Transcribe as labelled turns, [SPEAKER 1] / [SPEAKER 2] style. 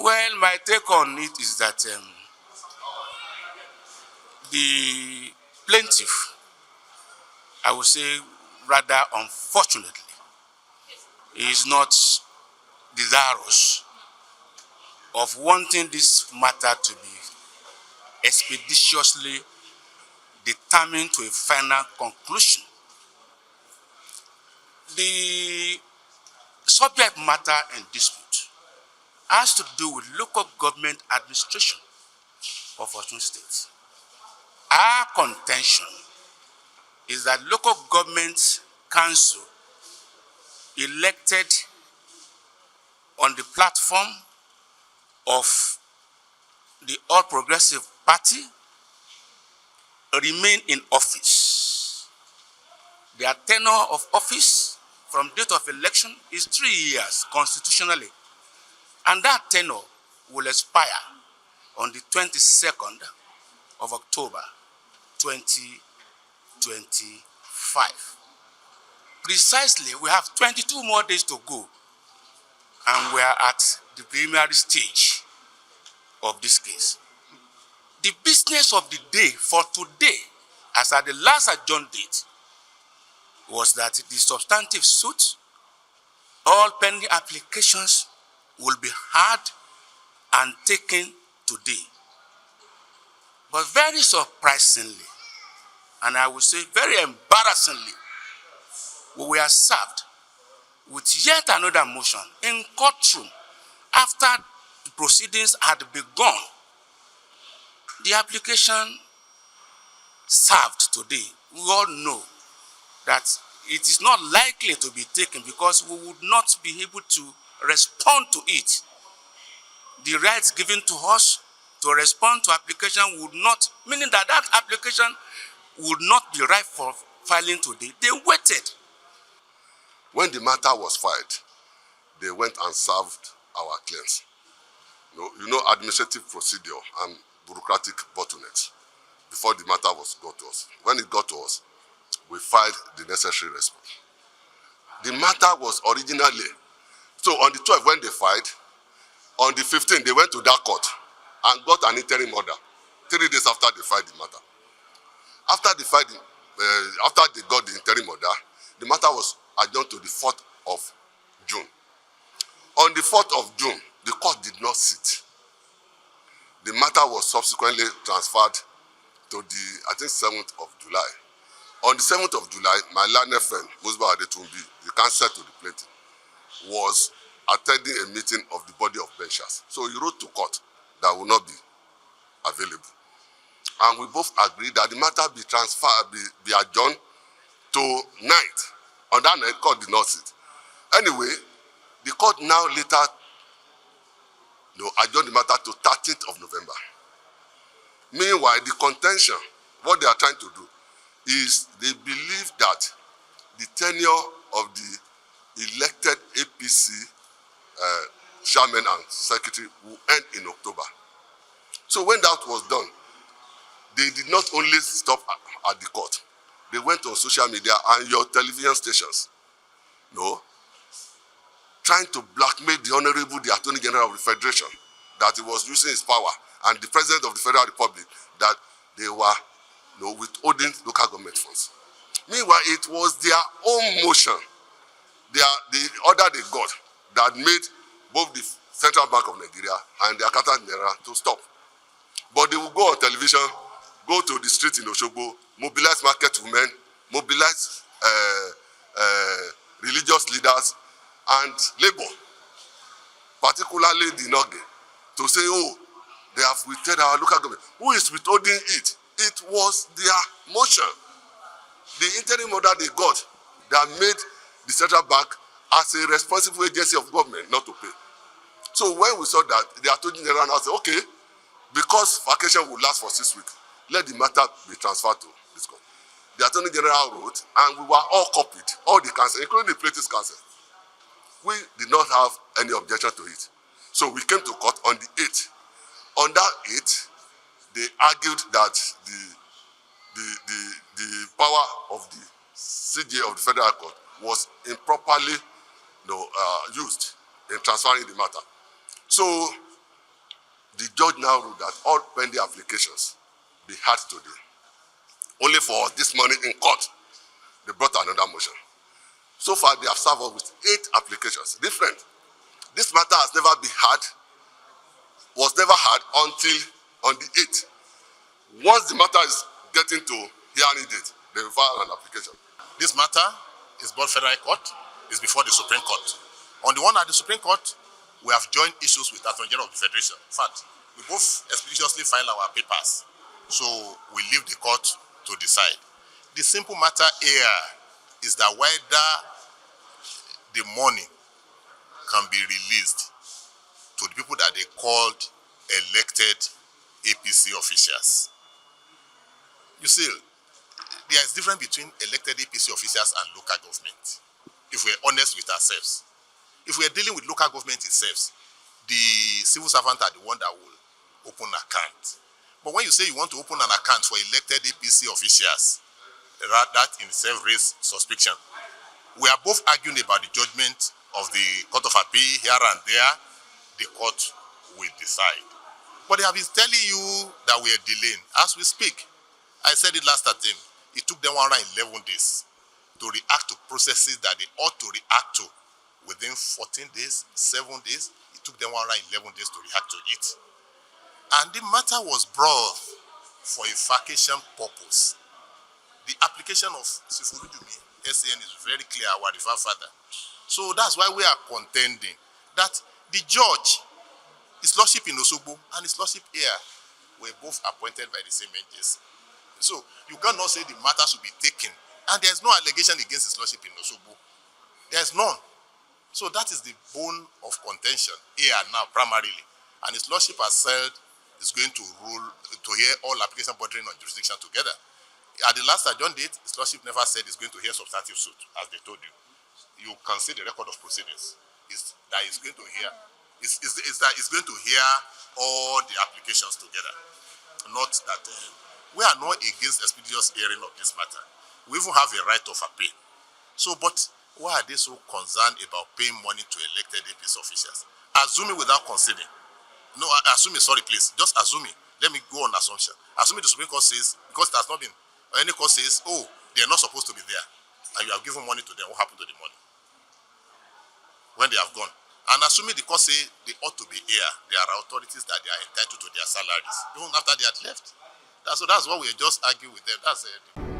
[SPEAKER 1] Well, my take on it is that the plaintiff, I would say rather unfortunately, is not desirous of wanting this matter to be expeditiously determined to a final conclusion. The subject matter in dispute has to do with local government administration of Osun State. Our contention is that local government council elected on the platform of the All Progressive Party remain in office. Their tenure of office from date of election is 3 years constitutionally, and that tenure will expire on the 22nd of October 2025. Precisely, we have 22 more days to go, and we are at the preliminary stage of this case. The business of the day for today, as at the last adjourned date, was that the substantive suit, all pending applications, will be heard and taken today. But very surprisingly, and I would say very embarrassingly, we were served with yet another motion in courtroom after the proceedings had begun. The application served today, we all know that it is not likely to be taken because we would not be able to respond to it. The rights given to us to respond to application would not, meaning that that application would not be right for filing today. They waited.
[SPEAKER 2] When the matter was filed, they went and served our claims. You know administrative procedure and bureaucratic bottlenecks before the matter was got to us. When it got to us, we filed the necessary response. The matter was originally, so on the 12th when they filed, on the 15th they went to that court and got an interim order 3 days after they filed the matter. After they got the interim order, the matter was adjourned to the 4th of June. On the 4th of June, the court did not sit. The matter was subsequently transferred to the, I think, 7th of July. On the 7th of July, my learned friend, Musba Adetumbi, the counsel to the plaintiff, was attending a meeting of the body of benchers. So he wrote to court that will not be available. And we both agreed that the matter be transferred, be adjourned to night. On that night, court did not sit. Anyway, the court now later adjourned the matter to 13th of November. Meanwhile, the contention, what they are trying to do, is they believe that the tenure of the elected APC chairman and secretary will end in October. So when that was done, they did not only stop at the court, they went on social media and your television stations, trying to blackmail the Honorable, the Attorney General of the Federation, that he was using his power, and the President of the Federal Republic, that they were withholding local government funds. Meanwhile, it was their own motion, the order they got, that made both the Central Bank of Nigeria and the Accountant General to stop. But they will go on television, go to the streets in Osogbo, mobilize market women, mobilize religious leaders and labor, particularly the Noge, to say, oh, they have withheld our local government. Who is withholding it? It was their motion. The interim order they got that made the Central Bank as a responsible agency of government not to pay. So when we saw that, the Attorney General now said, okay, because vacation will last for 6 weeks, let the matter be transferred to this court. The Attorney General wrote, and we were all copied, all the counsel, including the plaintiff's counsel. We did not have any objection to it. So we came to court on the 8th. On that 8th, they argued that the power of the CJ of the Federal Court was improperly used in transferring the matter. So The judge now ruled that all pending applications be heard today. Only for this morning in court, they brought another motion. So far, they have served us with 8 applications, different. This matter has never been heard, was never heard until on the 8th. Once the matter is getting to hearing date, they will file an application.
[SPEAKER 3] This matter is brought federal court, is before the Supreme Court. On the one at the Supreme Court, we have joint issues with the Attorney General of the Federation. In fact, we both expeditiously file our papers, so we leave the court to decide. The simple matter here is that whether the money can be released to the people that they called elected APC officials. You see, there is difference between elected APC officials and local government, if we're honest with ourselves. If we're dealing with local government itself, the civil servants are the one that will open an account. But when you say you want to open an account for elected APC officials, that in itself raises suspicion. We are both arguing about the judgment of the Court of Appeal here and there. The court will decide. But they have been telling you that we are delaying. As we speak, I said it last time, it took them 111 days to react to processes that they ought to react to within 14 days, 7 days. It took them 111 days to react to it. And the matter was brought for a vacation purpose. The application of Sifurudumi, SAN, is very clear, our refer father. So that's why we are contending that the judge, his lordship in Osogbo and his lordship here, were both appointed by the same NJC. So you cannot say the matter should be taken. And there's no allegation against his lordship in Osogbo. There's none. So that is the bone of contention here now, primarily. And his lordship has said is going to rule, to hear all applications bordering on jurisdiction together. At the last adjourned date, his lordship never said he's going to hear substantive suit, as they told you. You can see the record of proceedings. Is that he's going to hear, is that he's going to hear all the applications together. Not that we are not against expeditious hearing of this matter. We even have a right of appeal. So, but why are they so concerned about paying money to elected APC officials? Assuming without considering. No, assuming, sorry, please. Just assuming. Let me go on assumption. Assuming the Supreme Court says, because it has not been, or any court says, oh, they are not supposed to be there, and you have given money to them, what happened to the money? When they have gone. And assuming the court say they ought to be here, there are authorities that they are entitled to their salaries, even after they had left. So that's what we just argue with them. That's it.